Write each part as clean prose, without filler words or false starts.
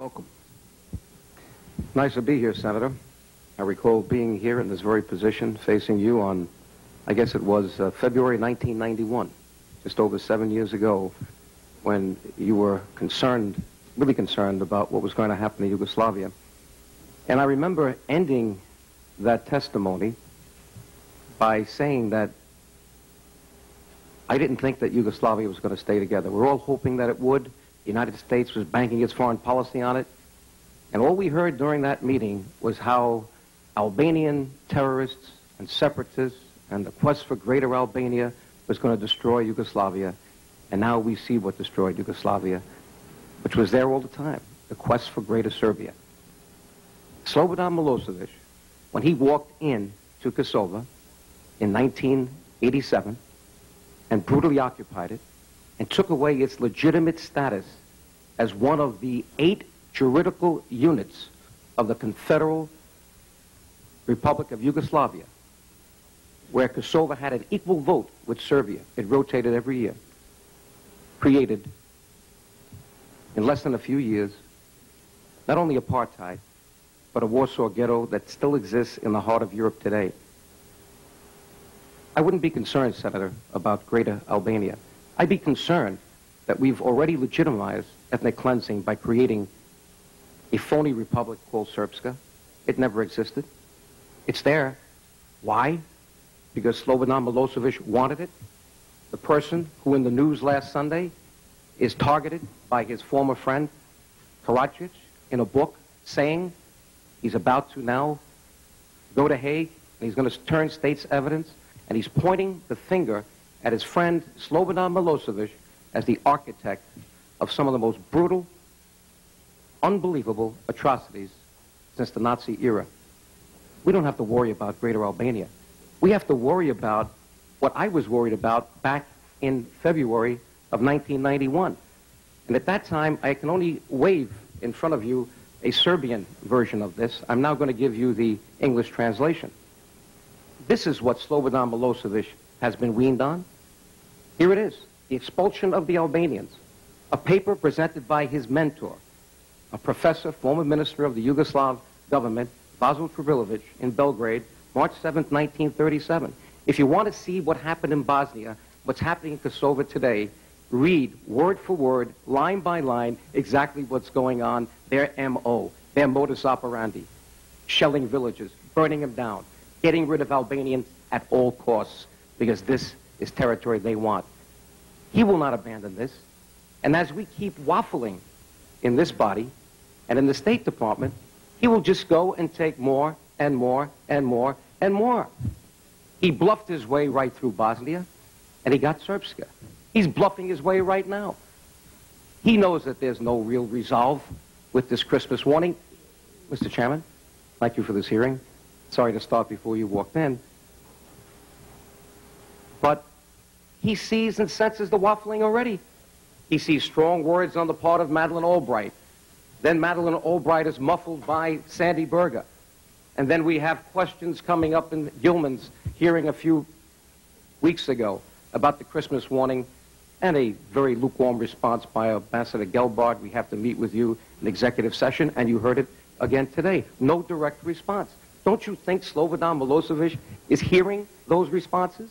Welcome. Nice to be here, Senator. I recall being here in this very position, facing you on, I guess it was February 1991, just over 7 years ago, when you were concerned, really concerned about what was going to happen in Yugoslavia. And I remember ending that testimony by saying that I didn't think that Yugoslavia was going to stay together. We're all hoping that it would. The United States was banking its foreign policy on it. And all we heard during that meeting was how Albanian terrorists and separatists and the quest for greater Albania was going to destroy Yugoslavia. And now we see what destroyed Yugoslavia, which was there all the time, the quest for greater Serbia. Slobodan Milosevic, when he walked in to Kosova in 1987 and brutally occupied it and took away its legitimate status as one of the 8 juridical units of the Confederal Republic of Yugoslavia, where Kosovo had an equal vote with Serbia. It rotated every year. Created, in less than a few years, not only apartheid, but a Warsaw Ghetto that still exists in the heart of Europe today. I wouldn't be concerned, Senator, about greater Albania. I'd be concerned that we've already legitimized ethnic cleansing by creating a phony republic called Srpska. It never existed. It's there. Why? Because Slobodan Milosevic wanted it. The person who in the news last Sunday is targeted by his former friend, Karadzic, in a book saying he's about to now go to Hague and he's going to turn state's evidence, and he's pointing the finger at his friend Slobodan Milosevic as the architect of some of the most brutal, unbelievable atrocities since the Nazi era. We don't have to worry about greater Albania. We have to worry about what I was worried about back in February of 1991. And at that time, I can only wave in front of you a Serbian version of this. I'm now going to give you the English translation. This is what Slobodan Milosevic has been weaned on. Here it is, The Expulsion of the Albanians, a paper presented by his mentor, a professor, former minister of the Yugoslav government, Vasil Tribilovic, in Belgrade, March 7th, 1937. If you want to see what happened in Bosnia, what's happening in Kosovo today, read word for word, line by line, exactly what's going on, their MO, their modus operandi. Shelling villages, burning them down, getting rid of Albanians at all costs, because this is territory they want. He will not abandon this. And as we keep waffling in this body and in the State Department, he will just go and take more and more and more and more. He bluffed his way right through Bosnia, and he got Srpska. He's bluffing his way right now. He knows that there's no real resolve with this Christmas warning. Mr. Chairman, thank you for this hearing. Sorry to start before you walked in. But he sees and senses the waffling already. He sees strong words on the part of Madeleine Albright. Then Madeleine Albright is muffled by Sandy Berger. And then we have questions coming up in Gilman's hearing a few weeks ago about the Christmas warning, and a very lukewarm response by Ambassador Gelbard. We have to meet with you in executive session, and you heard it again today. No direct response. Don't you think Slobodan Milosevic is hearing those responses?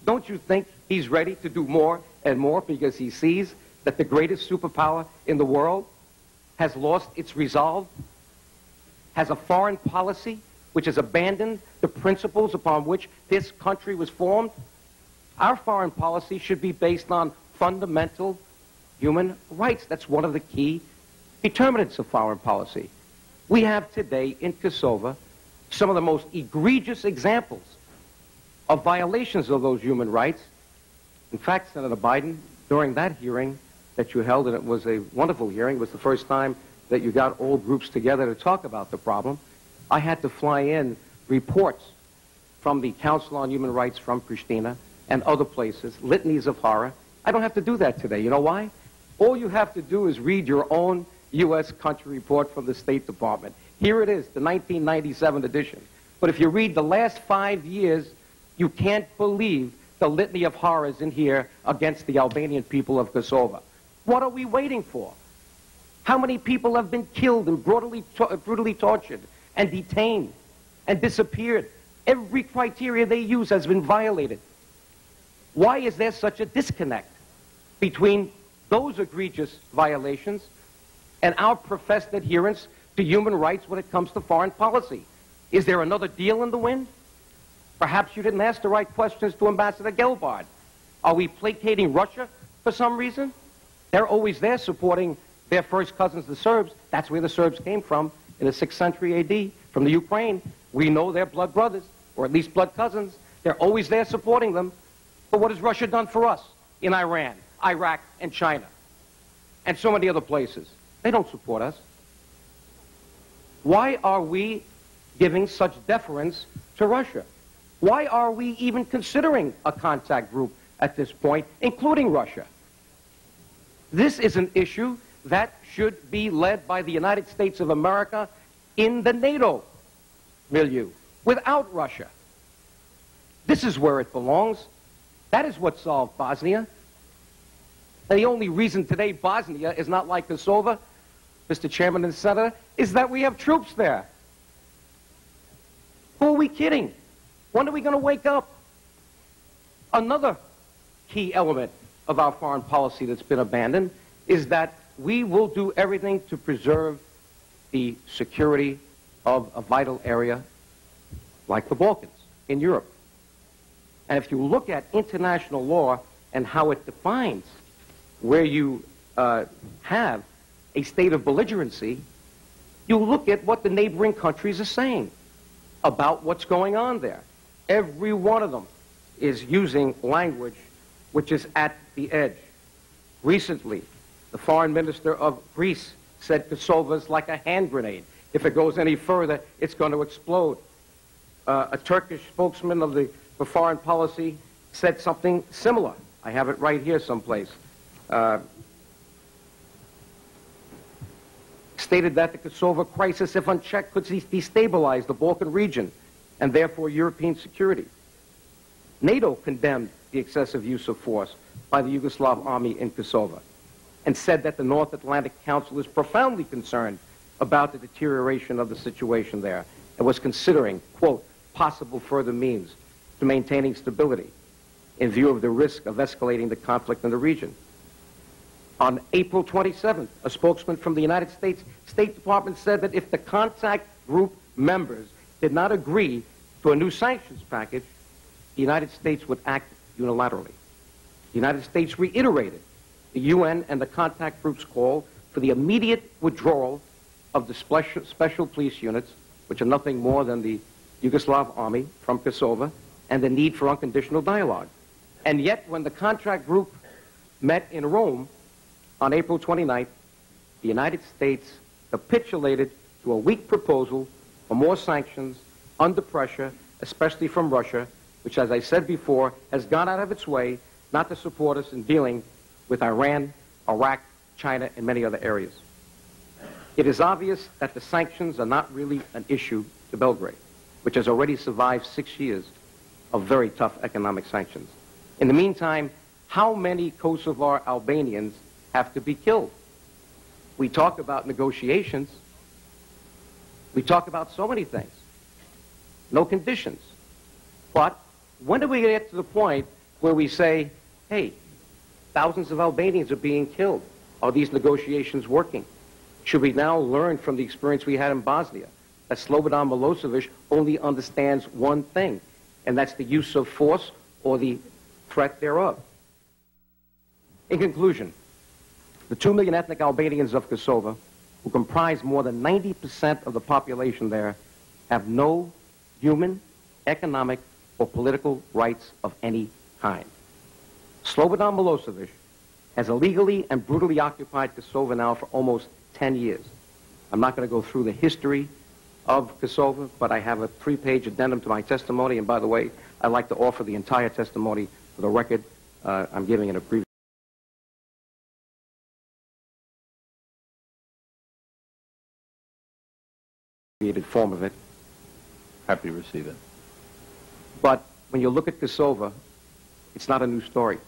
Don't you think he's ready to do more and more because he sees that the greatest superpower in the world has lost its resolve, has a foreign policy which has abandoned the principles upon which this country was formed? Our foreign policy should be based on fundamental human rights. That's one of the key determinants of foreign policy. We have today in Kosovo some of the most egregious examples of violations of those human rights. In fact, Senator Biden, during that hearing that you held, and it was a wonderful hearing, it was the first time that you got all groups together to talk about the problem, I had to fly in reports from the Council on Human Rights from Pristina and other places, litanies of horror. I don't have to do that today. You know why? All you have to do is read your own U.S. country report from the State Department. Here it is, the 1997 edition. But if you read the last 5 years, you can't believe the litany of horrors in here against the Albanian people of Kosovo. What are we waiting for? How many people have been killed and brutally tortured and detained and disappeared? Every criteria they use has been violated. Why is there such a disconnect between those egregious violations and our professed adherence to human rights when it comes to foreign policy? Is there another deal in the wind? Perhaps you didn't ask the right questions to Ambassador Gelbard. Are we placating Russia for some reason? They're always there supporting their first cousins, the Serbs. That's where the Serbs came from in the 6th century AD, from the Ukraine. We know they're blood brothers, or at least blood cousins. They're always there supporting them. But what has Russia done for us in Iran, Iraq, and China, and so many other places? They don't support us. Why are we giving such deference to Russia? Why are we even considering a contact group at this point, including Russia? This is an issue that should be led by the United States of America in the NATO milieu, without Russia. This is where it belongs. That is what solved Bosnia. And the only reason today Bosnia is not like Kosova, Mr. Chairman and Senator, is that we have troops there. Who are we kidding? When are we going to wake up? Another key element of our foreign policy that's been abandoned is that we will do everything to preserve the security of a vital area like the Balkans in Europe. And if you look at international law and how it defines where you have a state of belligerency, you look at what the neighboring countries are saying about what's going on there. Every one of them is using language which is at the edge. Recently, the foreign minister of Greece said Kosovo is like a hand grenade. If it goes any further, it's going to explode. A Turkish spokesman of the foreign policy said something similar. I have it right here someplace. Stated that the Kosovo crisis, if unchecked, could destabilize the Balkan region and therefore European security. NATO condemned the excessive use of force by the Yugoslav army in Kosovo and said that the North Atlantic Council is profoundly concerned about the deterioration of the situation there and was considering, quote, possible further means to maintaining stability in view of the risk of escalating the conflict in the region. On April 27th, a spokesman from the United States State Department said that if the contact group members did not agree to a new sanctions package, the United States would act unilaterally. The United States reiterated the UN and the contact group's call for the immediate withdrawal of the special police units, which are nothing more than the Yugoslav army, from Kosovo, and the need for unconditional dialogue. And yet, when the contact group met in Rome on April 29th, the United States capitulated to a weak proposal for more sanctions under pressure, especially from Russia, which, as I said before, has gone out of its way not to support us in dealing with Iran, Iraq, China, and many other areas. It is obvious that the sanctions are not really an issue to Belgrade, which has already survived 6 years of very tough economic sanctions. In the meantime, how many Kosovar Albanians have to be killed? We talk about negotiations. We talk about so many things. No conditions. But when do we get to the point where we say, hey, thousands of Albanians are being killed? Are these negotiations working? Should we now learn from the experience we had in Bosnia that Slobodan Milosevic only understands one thing, and that's the use of force or the threat thereof? In conclusion, the 2 million ethnic Albanians of Kosovo, who comprise more than 90% of the population there, have no human, economic, or political rights of any kind. Slobodan Milosevic has illegally and brutally occupied Kosovo now for almost 10 years. I'm not going to go through the history of Kosovo, but I have a 3-page addendum to my testimony, and by the way, I'd like to offer the entire testimony for the record. I'm giving an abbreviated form of it. Happy to receive it. But when you look at Kosovo, it's not a new story.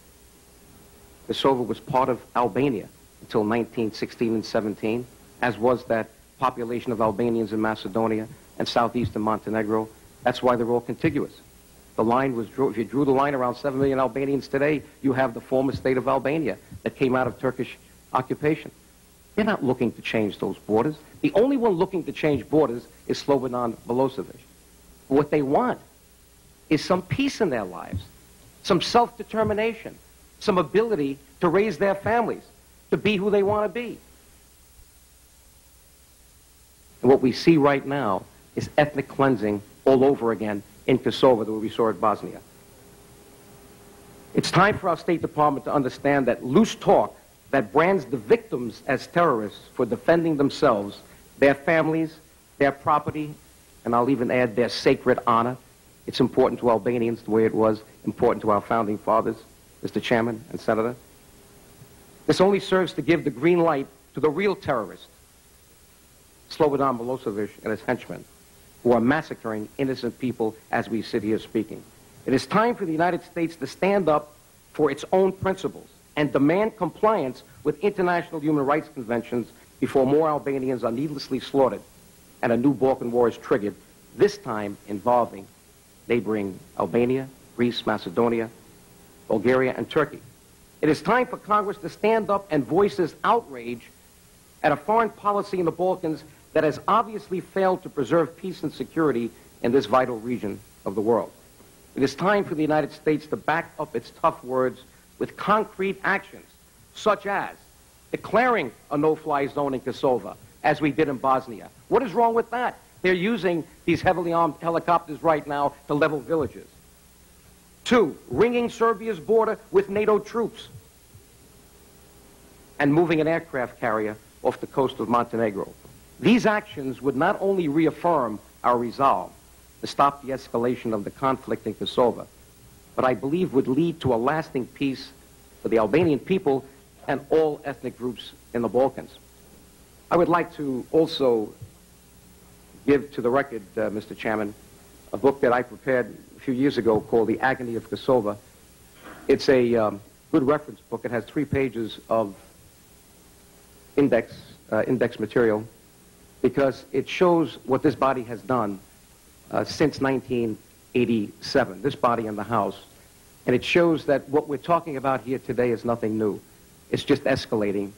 Kosovo was part of Albania until 1916 and 17, as was that population of Albanians in Macedonia and southeastern Montenegro. That's why they're all contiguous. The line was if you drew the line around 7 million Albanians today, you have the former state of Albania that came out of Turkish occupation. They're not looking to change those borders. The only one looking to change borders is Slobodan Milosevic. What they want is some peace in their lives, some self-determination, some ability to raise their families, to be who they want to be. And what we see right now is ethnic cleansing all over again in Kosova, the way we saw at Bosnia. It's time for our State Department to understand that loose talk that brands the victims as terrorists for defending themselves, their families, their property, and I'll even add their sacred honor. It's important to Albanians the way it was important to our founding fathers, Mr. Chairman and Senator. This only serves to give the green light to the real terrorists, Slobodan Milosevic and his henchmen, who are massacring innocent people as we sit here speaking. It is time for the United States to stand up for its own principles and demand compliance with international human rights conventions before more Albanians are needlessly slaughtered and a new Balkan war is triggered, this time involving neighboring Albania, Greece, Macedonia, Bulgaria, and Turkey. It is time for Congress to stand up and voice its outrage at a foreign policy in the Balkans that has obviously failed to preserve peace and security in this vital region of the world. It is time for the United States to back up its tough words with concrete actions, such as declaring a no-fly zone in Kosova, as we did in Bosnia. What is wrong with that? They're using these heavily armed helicopters right now to level villages. 2, ringing Serbia's border with NATO troops and moving an aircraft carrier off the coast of Montenegro. These actions would not only reaffirm our resolve to stop the escalation of the conflict in Kosova, but I believe would lead to a lasting peace for the Albanian people and all ethnic groups in the Balkans. I would like to also give to the record, Mr. Chairman, a book that I prepared a few years ago called The Agony of Kosova. It's a good reference book. It has 3 pages of index material because it shows what this body has done since 1987, this body in the House. And it shows that what we're talking about here today is nothing new. It's just escalating.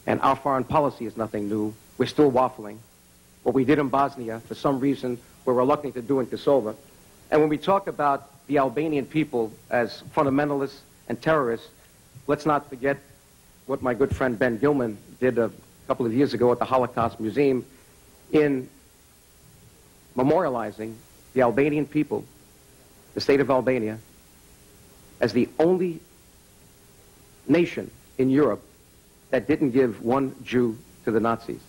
And our foreign policy is nothing new. We're still waffling. What we did in Bosnia, for some reason, we're reluctant to do in Kosova. And when we talk about the Albanian people as fundamentalists and terrorists, let's not forget what my good friend Ben Gilman did a couple of years ago at the Holocaust Museum in memorializing the Albanian people, the state of Albania, as the only nation in Europe that didn't give one Jew to the Nazis.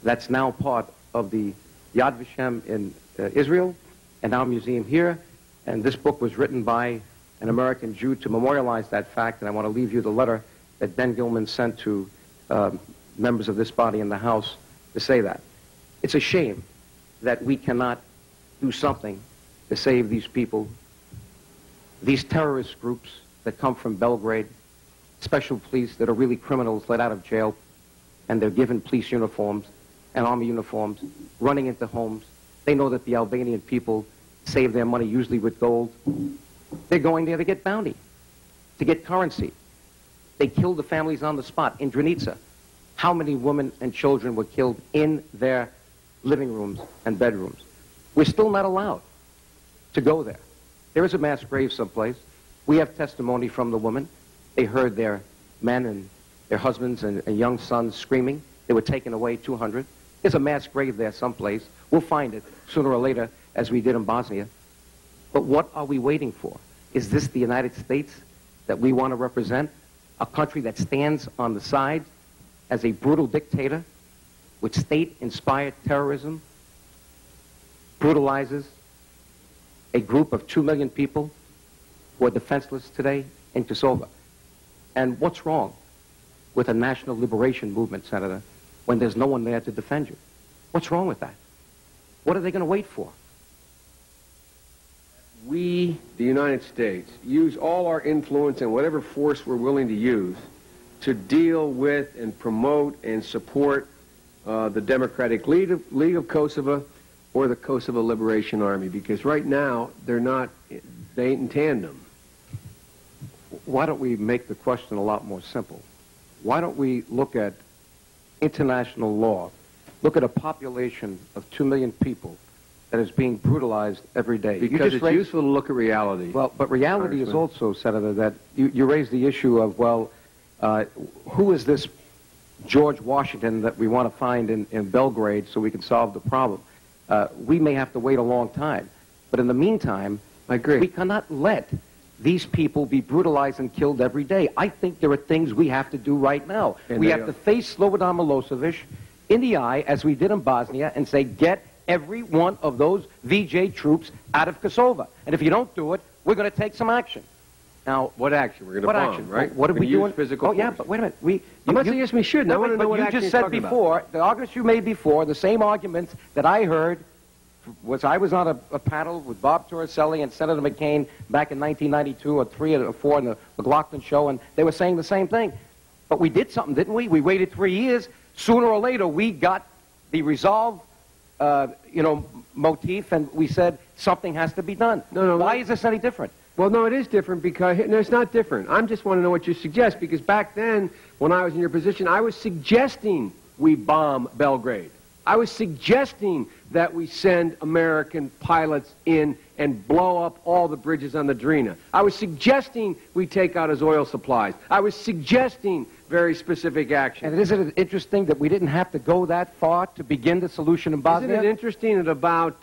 That's now part of the Yad Vashem in Israel and our museum here. And this book was written by an American Jew to memorialize that fact. And I want to leave you the letter that Ben Gilman sent to members of this body in the House to say that. It's a shame that we cannot do something to save these people, these terrorist groups that come from Belgrade, special police that are really criminals let out of jail, and they're given police uniforms and army uniforms, running into homes. They know that the Albanian people save their money usually with gold. They're going there to get bounty, to get currency. They killed the families on the spot in Drenica. How many women and children were killed in their living rooms and bedrooms? We're still not allowed to go there. There is a mass grave someplace. We have testimony from the women. They heard their men and their husbands and young sons screaming. They were taken away, 200. There's a mass grave there someplace. We'll find it sooner or later, as we did in Bosnia. But what are we waiting for? Is this the United States that we want to represent? A country that stands on the side as a brutal dictator with state-inspired terrorism, brutalizes a group of 2 million people who are defenseless today in Kosova. And what's wrong with a national liberation movement, Senator, when there's no one there to defend you? What's wrong with that? What are they going to wait for? We, the United States, use all our influence and whatever force we're willing to use to deal with and promote and support the Democratic League of Kosovo or the Kosovo Liberation Army, because right now they ain't in tandem. Why don't we make the question a lot more simple? Why don't we look at international law, look at a population of 2 million people that is being brutalized every day? Because it's useful to look at reality. Well, but reality is also, Senator, that you raised the issue of, well, who is this George Washington that we want to find in Belgrade so we can solve the problem? We may have to wait a long time. But in the meantime, I agree. We cannot let these people be brutalized and killed every day. I think there are things we have to do right now. And we have to face Slobodan Milosevic in the eye, as we did in Bosnia, and say, get every one of those VJ troops out of Kosova. And if you don't do it, we're going to take some action. Now, what action? We're going to bomb, action? right? What are we doing? Physical force. Yeah, but wait a minute. I'm not suggesting we shouldn't. I want to know what you action just you're said talking before, about. the arguments you made before, the same arguments that I heard I was on a panel with Bob Torricelli and Senator McCain back in 1992 or 3 or 4 in the McLaughlin show, and they were saying the same thing. But we did something, didn't we? We waited 3 years. Sooner or later, we got the resolve, motif, and we said something has to be done. No, Why is this any different? Well, no, it is different because, no, it's not different. I just want to know what you suggest, because back then, when I was in your position, I was suggesting we bomb Belgrade. I was suggesting that we send American pilots in and blow up all the bridges on the Drina. I was suggesting we take out his oil supplies. I was suggesting very specific action. And isn't it interesting that we didn't have to go that far to begin the solution in Bosnia? Isn't it interesting that about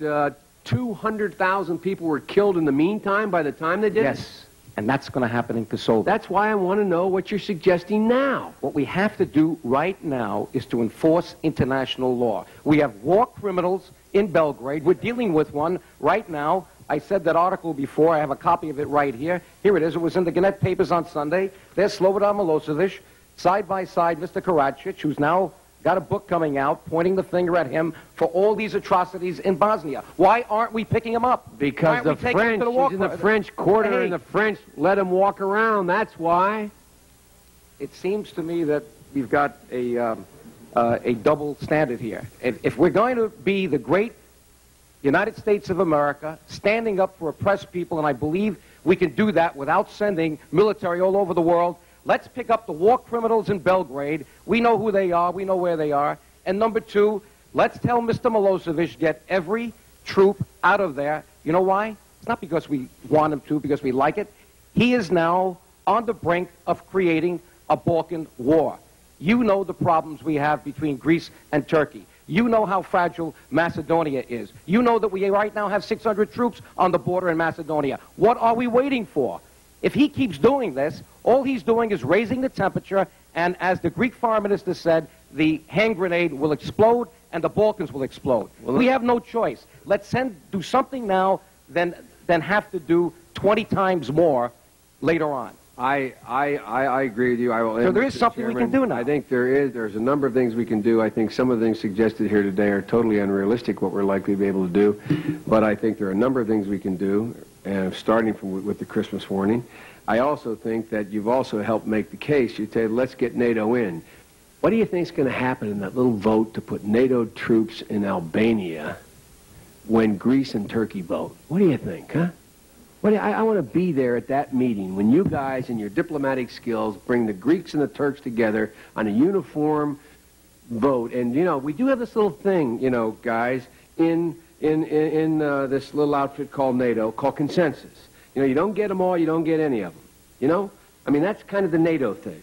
200,000 people were killed in the meantime by the time they did it? Yes. And that's going to happen in Kosovo. That's why I want to know what you're suggesting now. What we have to do right now is to enforce international law. We have war criminals in Belgrade. We're dealing with one right now. I said that article before. I have a copy of it right here. Here it is. It was in the Gannett papers on Sunday. There's Slobodan Milosevic, side by side Mr. Karadzic, who's now got a book coming out pointing the finger at him for all these atrocities in Bosnia. Why aren't we picking him up? Because the French, he's in the French quarter, and the French let him walk around. That's why. It seems to me that we've got a double standard here. If we're going to be the great United States of America, standing up for oppressed people, and I believe we can do that without sending military all over the world, let's pick up the war criminals in Belgrade. We know who they are. We know where they are. And number two, let's tell Mr. Milosevic, get every troop out of there. You know why? It's not because we want him to, because we like it. He is now on the brink of creating a Balkan war. You know the problems we have between Greece and Turkey. You know how fragile Macedonia is. You know that we right now have 600 troops on the border in Macedonia. What are we waiting for? If he keeps doing this, all he's doing is raising the temperature, and as the Greek foreign minister said, the hand grenade will explode and the Balkans will explode. Well, we have no choice. Let's do something now than have to do 20 times more later on. I agree with you. I will. So there is something we can do now. I think there's a number of things we can do. I think some of the things suggested here today are totally unrealistic, what we're likely to be able to do. But I think there are a number of things we can do, starting with the Christmas warning. I also think that you've also helped make the case. You say, let's get NATO in. What do you think is going to happen in that little vote to put NATO troops in Albania when Greece and Turkey vote? What do you think, huh? I want to be there at that meeting when you guys and your diplomatic skills bring the Greeks and the Turks together on a uniform vote. And, we do have this little thing, guys, in this little outfit called NATO, called consensus. You don't get them all, you don't get any of them. I mean, that's kind of the NATO thing.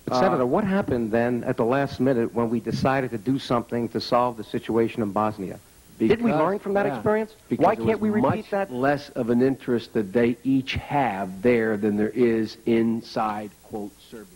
But Senator, what happened then at the last minute when we decided to do something to solve the situation in Bosnia? Did we learn from that experience? Why can't we repeat that? Much less of an interest that they each have there than there is inside, quote, Serbia.